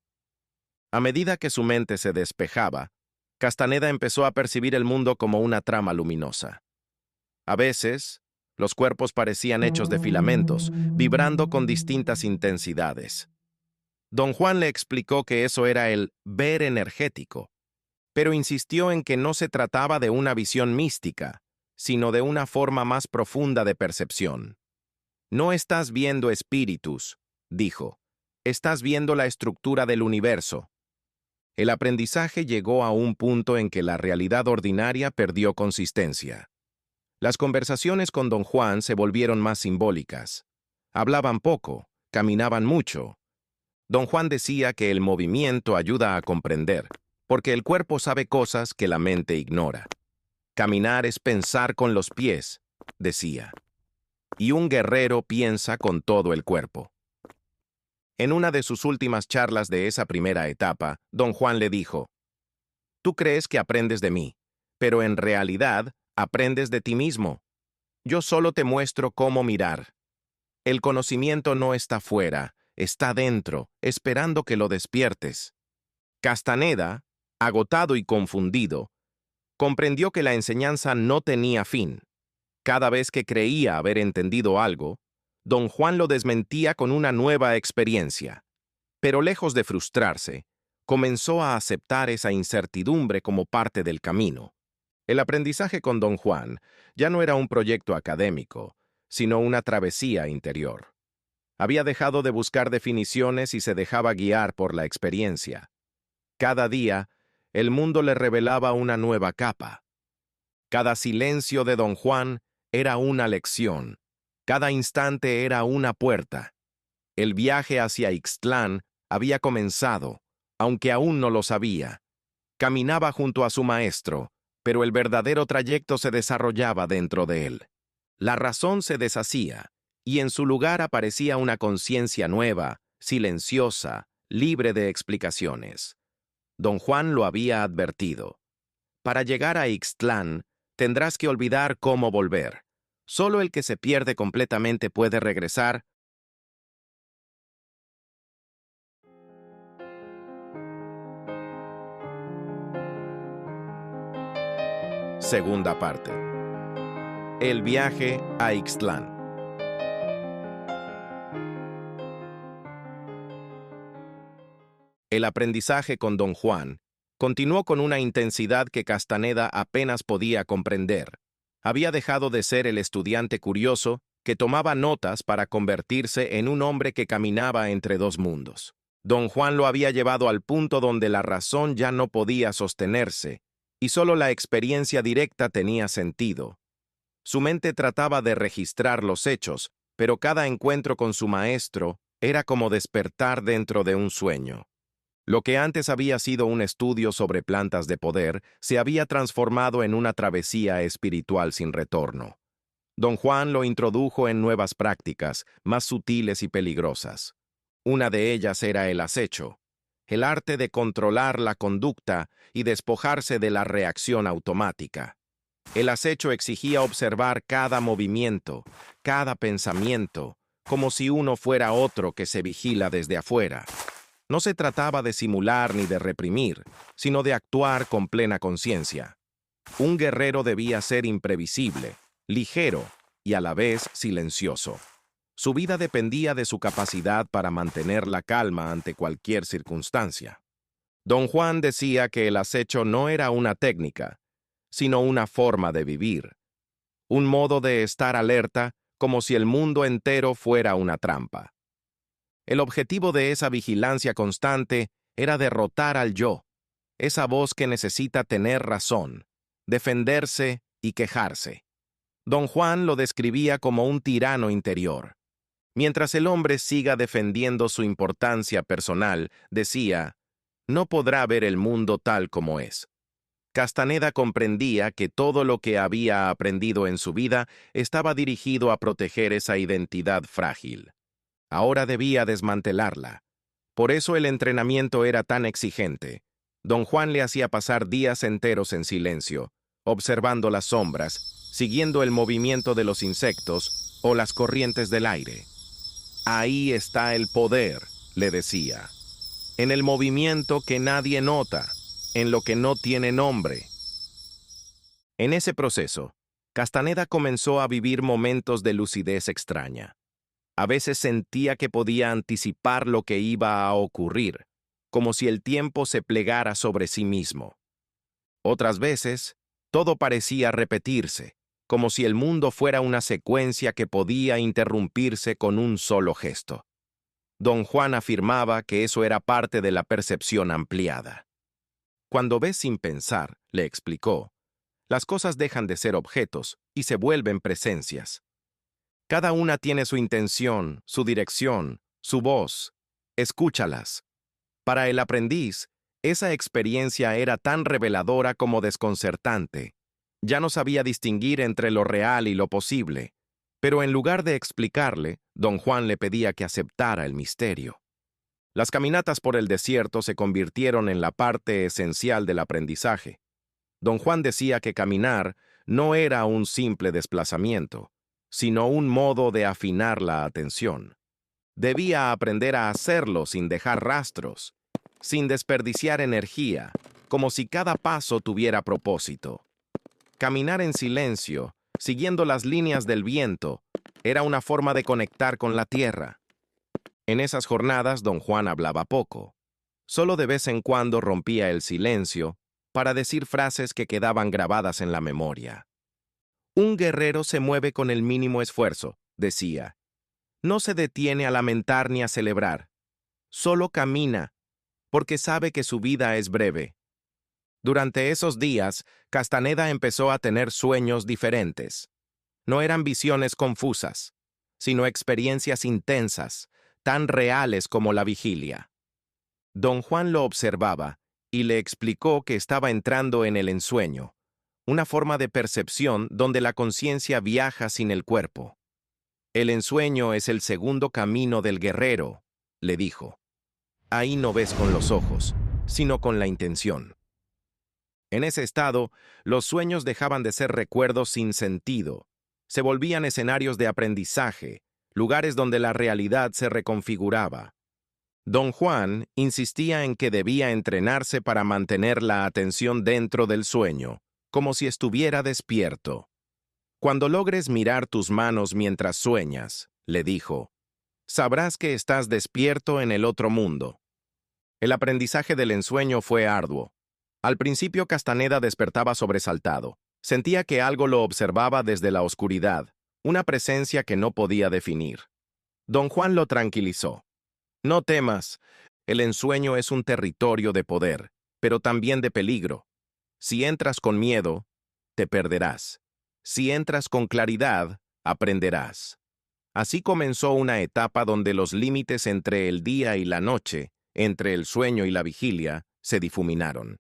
[SPEAKER 1] A medida que su mente se despejaba, Castaneda empezó a percibir el mundo como una trama luminosa. A veces, los cuerpos parecían hechos de filamentos, vibrando con distintas intensidades. Don Juan le explicó que eso era el ver energético, pero insistió en que no se trataba de una visión mística, sino de una forma más profunda de percepción. No estás viendo espíritus, dijo, estás viendo la estructura del universo. El aprendizaje llegó a un punto en que la realidad ordinaria perdió consistencia. Las conversaciones con Don Juan se volvieron más simbólicas. Hablaban poco, caminaban mucho. Don Juan decía que el movimiento ayuda a comprender, porque el cuerpo sabe cosas que la mente ignora. Caminar es pensar con los pies, decía. Y un guerrero piensa con todo el cuerpo. En una de sus últimas charlas de esa primera etapa, Don Juan le dijo, «Tú crees que aprendes de mí, pero en realidad aprendes de ti mismo. Yo solo te muestro cómo mirar. El conocimiento no está fuera, está dentro, esperando que lo despiertes». Castaneda, agotado y confundido, comprendió que la enseñanza no tenía fin. Cada vez que creía haber entendido algo, Don Juan lo desmentía con una nueva experiencia. Pero lejos de frustrarse, comenzó a aceptar esa incertidumbre como parte del camino. El aprendizaje con Don Juan ya no era un proyecto académico, sino una travesía interior. Había dejado de buscar definiciones y se dejaba guiar por la experiencia. Cada día, el mundo le revelaba una nueva capa. Cada silencio de Don Juan era una lección. Cada instante era una puerta. El viaje hacia Ixtlán había comenzado, aunque aún no lo sabía. Caminaba junto a su maestro, pero el verdadero trayecto se desarrollaba dentro de él. La razón se deshacía, y en su lugar aparecía una conciencia nueva, silenciosa, libre de explicaciones. Don Juan lo había advertido. Para llegar a Ixtlán, tendrás que olvidar cómo volver. Solo el que se pierde completamente puede regresar. Segunda parte. El viaje a Ixtlán. El aprendizaje con Don Juan continuó con una intensidad que Castaneda apenas podía comprender. Había dejado de ser el estudiante curioso que tomaba notas para convertirse en un hombre que caminaba entre dos mundos. Don Juan lo había llevado al punto donde la razón ya no podía sostenerse, y solo la experiencia directa tenía sentido. Su mente trataba de registrar los hechos, pero cada encuentro con su maestro era como despertar dentro de un sueño. Lo que antes había sido un estudio sobre plantas de poder se había transformado en una travesía espiritual sin retorno. Don Juan lo introdujo en nuevas prácticas, más sutiles y peligrosas. Una de ellas era el acecho, el arte de controlar la conducta y despojarse de la reacción automática. El acecho exigía observar cada movimiento, cada pensamiento, como si uno fuera otro que se vigila desde afuera. No se trataba de simular ni de reprimir, sino de actuar con plena conciencia. Un guerrero debía ser imprevisible, ligero y a la vez silencioso. Su vida dependía de su capacidad para mantener la calma ante cualquier circunstancia. Don Juan decía que el acecho no era una técnica, sino una forma de vivir, un modo de estar alerta como si el mundo entero fuera una trampa. El objetivo de esa vigilancia constante era derrotar al yo, esa voz que necesita tener razón, defenderse y quejarse. Don Juan lo describía como un tirano interior. Mientras el hombre siga defendiendo su importancia personal, decía, no podrá ver el mundo tal como es. Castaneda comprendía que todo lo que había aprendido en su vida estaba dirigido a proteger esa identidad frágil. Ahora debía desmantelarla. Por eso el entrenamiento era tan exigente. Don Juan le hacía pasar días enteros en silencio, observando las sombras, siguiendo el movimiento de los insectos o las corrientes del aire. Ahí está el poder, le decía. En el movimiento que nadie nota, en lo que no tiene nombre. En ese proceso, Castaneda comenzó a vivir momentos de lucidez extraña. A veces sentía que podía anticipar lo que iba a ocurrir, como si el tiempo se plegara sobre sí mismo. Otras veces, todo parecía repetirse, como si el mundo fuera una secuencia que podía interrumpirse con un solo gesto. Don Juan afirmaba que eso era parte de la percepción ampliada. Cuando ves sin pensar, le explicó, las cosas dejan de ser objetos y se vuelven presencias. Cada una tiene su intención, su dirección, su voz. Escúchalas. Para el aprendiz, esa experiencia era tan reveladora como desconcertante. Ya no sabía distinguir entre lo real y lo posible. Pero en lugar de explicarle, don Juan le pedía que aceptara el misterio. Las caminatas por el desierto se convirtieron en la parte esencial del aprendizaje. Don Juan decía que caminar no era un simple desplazamiento, sino un modo de afinar la atención. Debía aprender a hacerlo sin dejar rastros, sin desperdiciar energía, como si cada paso tuviera propósito. Caminar en silencio, siguiendo las líneas del viento, era una forma de conectar con la tierra. En esas jornadas, don Juan hablaba poco. Solo de vez en cuando rompía el silencio para decir frases que quedaban grabadas en la memoria. Un guerrero se mueve con el mínimo esfuerzo, decía. No se detiene a lamentar ni a celebrar. Solo camina, porque sabe que su vida es breve. Durante esos días, Castaneda empezó a tener sueños diferentes. No eran visiones confusas, sino experiencias intensas, tan reales como la vigilia. Don Juan lo observaba y le explicó que estaba entrando en el ensueño, una forma de percepción donde la conciencia viaja sin el cuerpo. El ensueño es el segundo camino del guerrero, le dijo. Ahí no ves con los ojos, sino con la intención. En ese estado, los sueños dejaban de ser recuerdos sin sentido. Se volvían escenarios de aprendizaje, lugares donde la realidad se reconfiguraba. Don Juan insistía en que debía entrenarse para mantener la atención dentro del sueño, como si estuviera despierto. Cuando logres mirar tus manos mientras sueñas, le dijo, sabrás que estás despierto en el otro mundo. El aprendizaje del ensueño fue arduo. Al principio Castaneda despertaba sobresaltado. Sentía que algo lo observaba desde la oscuridad, una presencia que no podía definir. Don Juan lo tranquilizó. No temas, el ensueño es un territorio de poder, pero también de peligro. Si entras con miedo, te perderás. Si entras con claridad, aprenderás. Así comenzó una etapa donde los límites entre el día y la noche, entre el sueño y la vigilia, se difuminaron.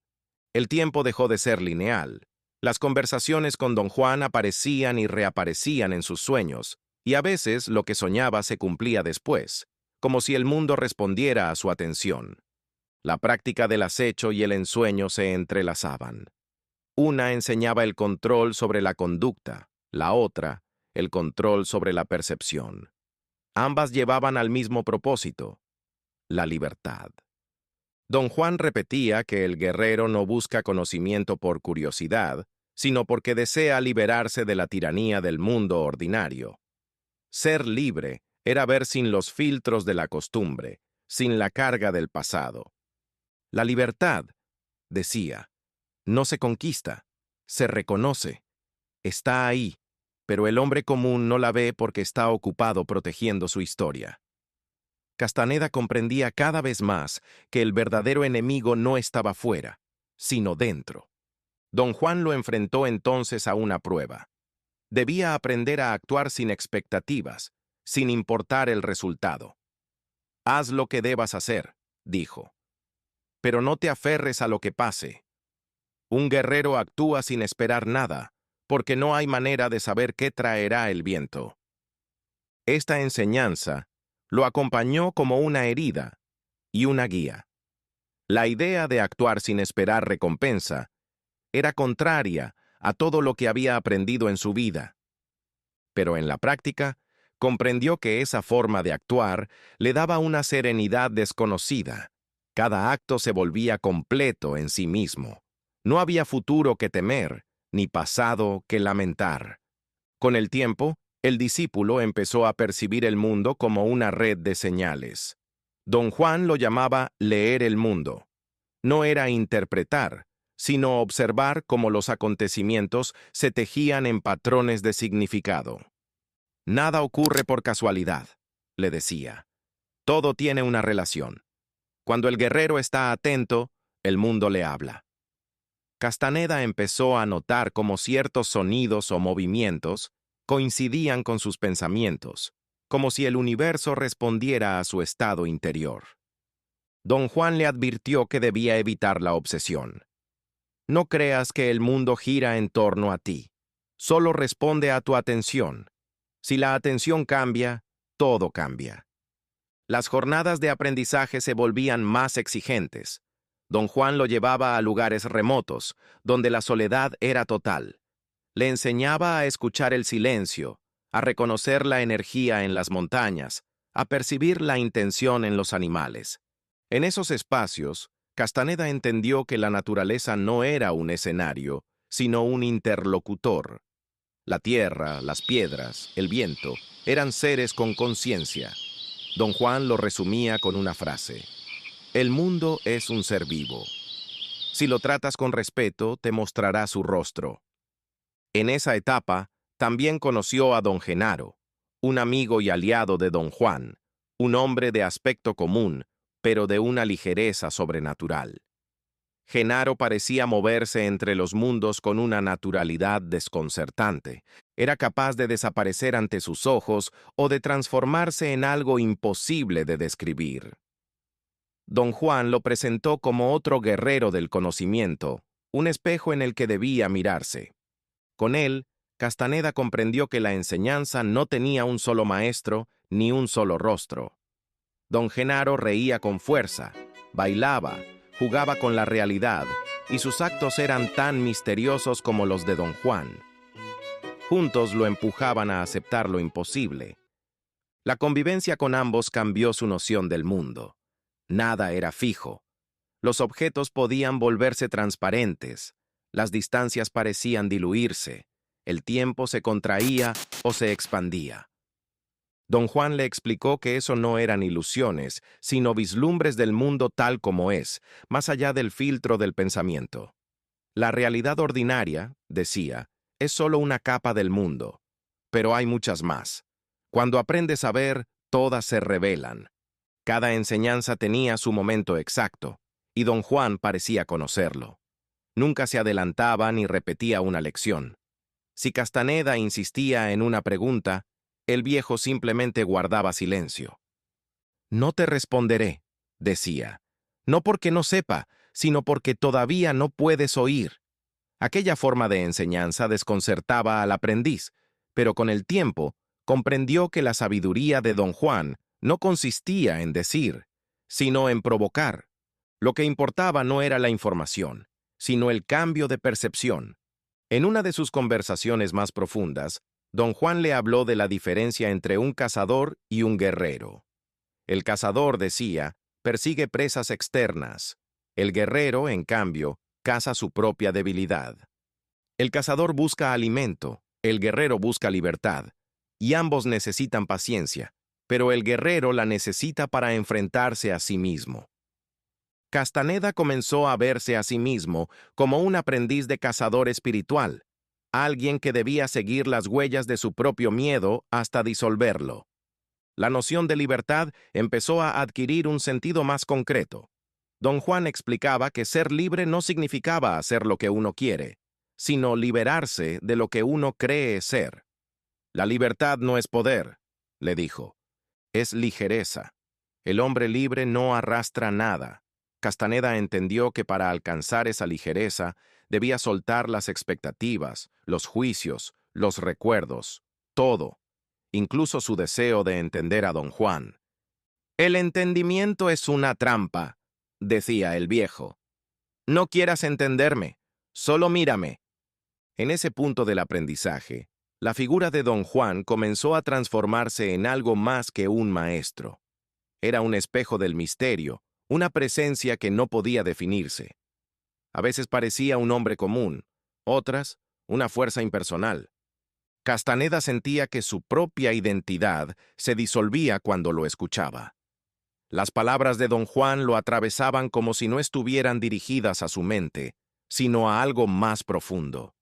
[SPEAKER 1] El tiempo dejó de ser lineal. Las conversaciones con don Juan aparecían y reaparecían en sus sueños, y a veces lo que soñaba se cumplía después, como si el mundo respondiera a su atención. La práctica del acecho y el ensueño se entrelazaban. Una enseñaba el control sobre la conducta, la otra, el control sobre la percepción. Ambas llevaban al mismo propósito, la libertad. Don Juan repetía que el guerrero no busca conocimiento por curiosidad, sino porque desea liberarse de la tiranía del mundo ordinario. Ser libre era ver sin los filtros de la costumbre, sin la carga del pasado. La libertad, decía, no se conquista, se reconoce. Está ahí, pero el hombre común no la ve porque está ocupado protegiendo su historia. Castaneda comprendía cada vez más que el verdadero enemigo no estaba fuera, sino dentro. Don Juan lo enfrentó entonces a una prueba. Debía aprender a actuar sin expectativas, sin importar el resultado. Haz lo que debas hacer, dijo. Pero no te aferres a lo que pase. Un guerrero actúa sin esperar nada, porque no hay manera de saber qué traerá el viento. Esta enseñanza lo acompañó como una herida y una guía. La idea de actuar sin esperar recompensa era contraria a todo lo que había aprendido en su vida. Pero en la práctica, comprendió que esa forma de actuar le daba una serenidad desconocida. Cada acto se volvía completo en sí mismo. No había futuro que temer, ni pasado que lamentar. Con el tiempo, el discípulo empezó a percibir el mundo como una red de señales. Don Juan lo llamaba leer el mundo. No era interpretar, sino observar cómo los acontecimientos se tejían en patrones de significado. Nada ocurre por casualidad, le decía. Todo tiene una relación. Cuando el guerrero está atento, el mundo le habla. Castaneda empezó a notar cómo ciertos sonidos o movimientos coincidían con sus pensamientos, como si el universo respondiera a su estado interior. Don Juan le advirtió que debía evitar la obsesión. No creas que el mundo gira en torno a ti. Solo responde a tu atención. Si la atención cambia, todo cambia. Las jornadas de aprendizaje se volvían más exigentes. Don Juan lo llevaba a lugares remotos, donde la soledad era total. Le enseñaba a escuchar el silencio, a reconocer la energía en las montañas, a percibir la intención en los animales. En esos espacios, Castaneda entendió que la naturaleza no era un escenario, sino un interlocutor. La tierra, las piedras, el viento, eran seres con conciencia. Don Juan lo resumía con una frase: el mundo es un ser vivo. Si lo tratas con respeto, te mostrará su rostro. En esa etapa, también conoció a don Genaro, un amigo y aliado de don Juan, un hombre de aspecto común, pero de una ligereza sobrenatural. Genaro parecía moverse entre los mundos con una naturalidad desconcertante. Era capaz de desaparecer ante sus ojos o de transformarse en algo imposible de describir. Don Juan lo presentó como otro guerrero del conocimiento, un espejo en el que debía mirarse. Con él, Castaneda comprendió que la enseñanza no tenía un solo maestro ni un solo rostro. Don Genaro reía con fuerza, bailaba, jugaba con la realidad, y sus actos eran tan misteriosos como los de Don Juan. Juntos lo empujaban a aceptar lo imposible. La convivencia con ambos cambió su noción del mundo. Nada era fijo. Los objetos podían volverse transparentes, las distancias parecían diluirse, el tiempo se contraía o se expandía. Don Juan le explicó que eso no eran ilusiones, sino vislumbres del mundo tal como es, más allá del filtro del pensamiento. La realidad ordinaria, decía, es solo una capa del mundo, pero hay muchas más. Cuando aprendes a ver, todas se revelan. Cada enseñanza tenía su momento exacto, y don Juan parecía conocerlo. Nunca se adelantaba ni repetía una lección. Si Castaneda insistía en una pregunta, el viejo simplemente guardaba silencio. «No te responderé», decía, «no porque no sepa, sino porque todavía no puedes oír». Aquella forma de enseñanza desconcertaba al aprendiz, pero con el tiempo comprendió que la sabiduría de don Juan no consistía en decir, sino en provocar. Lo que importaba no era la información, sino el cambio de percepción. En una de sus conversaciones más profundas, don Juan le habló de la diferencia entre un cazador y un guerrero. El cazador, decía, persigue presas externas. El guerrero, en cambio, caza su propia debilidad. El cazador busca alimento, el guerrero busca libertad, y ambos necesitan paciencia, pero el guerrero la necesita para enfrentarse a sí mismo. Castaneda comenzó a verse a sí mismo como un aprendiz de cazador espiritual, alguien que debía seguir las huellas de su propio miedo hasta disolverlo. La noción de libertad empezó a adquirir un sentido más concreto. Don Juan explicaba que ser libre no significaba hacer lo que uno quiere, sino liberarse de lo que uno cree ser. La libertad no es poder, le dijo, es ligereza. El hombre libre no arrastra nada. Castaneda entendió que para alcanzar esa ligereza debía soltar las expectativas, los juicios, los recuerdos, todo, incluso su deseo de entender a don Juan. «El entendimiento es una trampa», decía el viejo. «No quieras entenderme, solo mírame». En ese punto del aprendizaje, la figura de don Juan comenzó a transformarse en algo más que un maestro. Era un espejo del misterio, una presencia que no podía definirse. A veces parecía un hombre común, otras, una fuerza impersonal. Castaneda sentía que su propia identidad se disolvía cuando lo escuchaba. Las palabras de don Juan lo atravesaban como si no estuvieran dirigidas a su mente, sino a algo más profundo.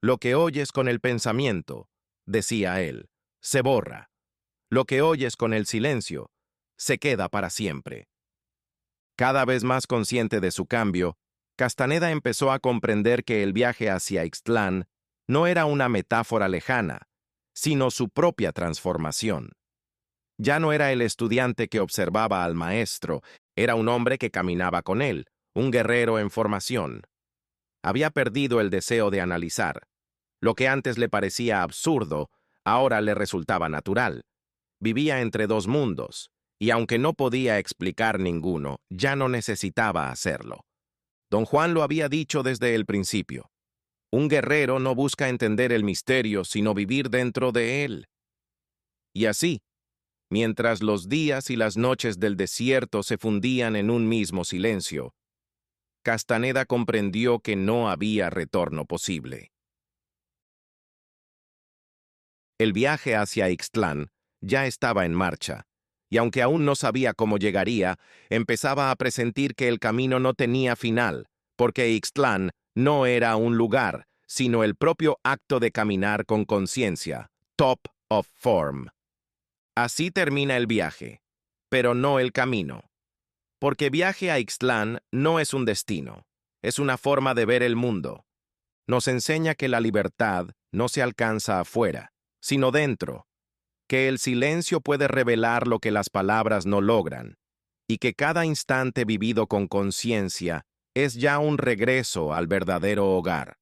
[SPEAKER 1] «Lo que oyes con el pensamiento», decía él, «se borra. Lo que oyes con el silencio, se queda para siempre». Cada vez más consciente de su cambio, Castaneda empezó a comprender que el viaje hacia Ixtlán no era una metáfora lejana, sino su propia transformación. Ya no era el estudiante que observaba al maestro, era un hombre que caminaba con él, un guerrero en formación. Había perdido el deseo de analizar. Lo que antes le parecía absurdo, ahora le resultaba natural. Vivía entre dos mundos, y aunque no podía explicar ninguno, ya no necesitaba hacerlo. Don Juan lo había dicho desde el principio. Un guerrero no busca entender el misterio, sino vivir dentro de él. Y así, mientras los días y las noches del desierto se fundían en un mismo silencio, Castaneda comprendió que no había retorno posible. El viaje hacia Ixtlán ya estaba en marcha, y aunque aún no sabía cómo llegaría, empezaba a presentir que el camino no tenía final, porque Ixtlán no era un lugar, sino el propio acto de caminar con conciencia, top of form. Así termina el viaje, pero no el camino. Porque viaje a Ixtlán no es un destino, es una forma de ver el mundo. Nos enseña que la libertad no se alcanza afuera, sino dentro, que el silencio puede revelar lo que las palabras no logran, y que cada instante vivido con conciencia es ya un regreso al verdadero hogar.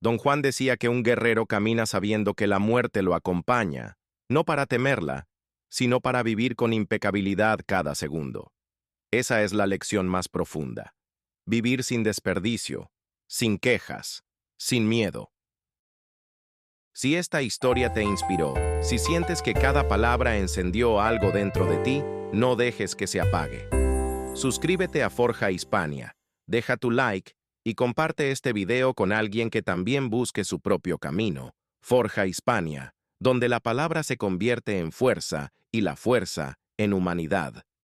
[SPEAKER 1] Don Juan decía que un guerrero camina sabiendo que la muerte lo acompaña, no para temerla, sino para vivir con impecabilidad cada segundo. Esa es la lección más profunda. Vivir sin desperdicio, sin quejas, sin miedo. Si esta historia te inspiró, si sientes que cada palabra encendió algo dentro de ti, no dejes que se apague. Suscríbete a Forja Hispania, deja tu like y comparte este video con alguien que también busque su propio camino. Forja Hispania, donde la palabra se convierte en fuerza y la fuerza en humanidad.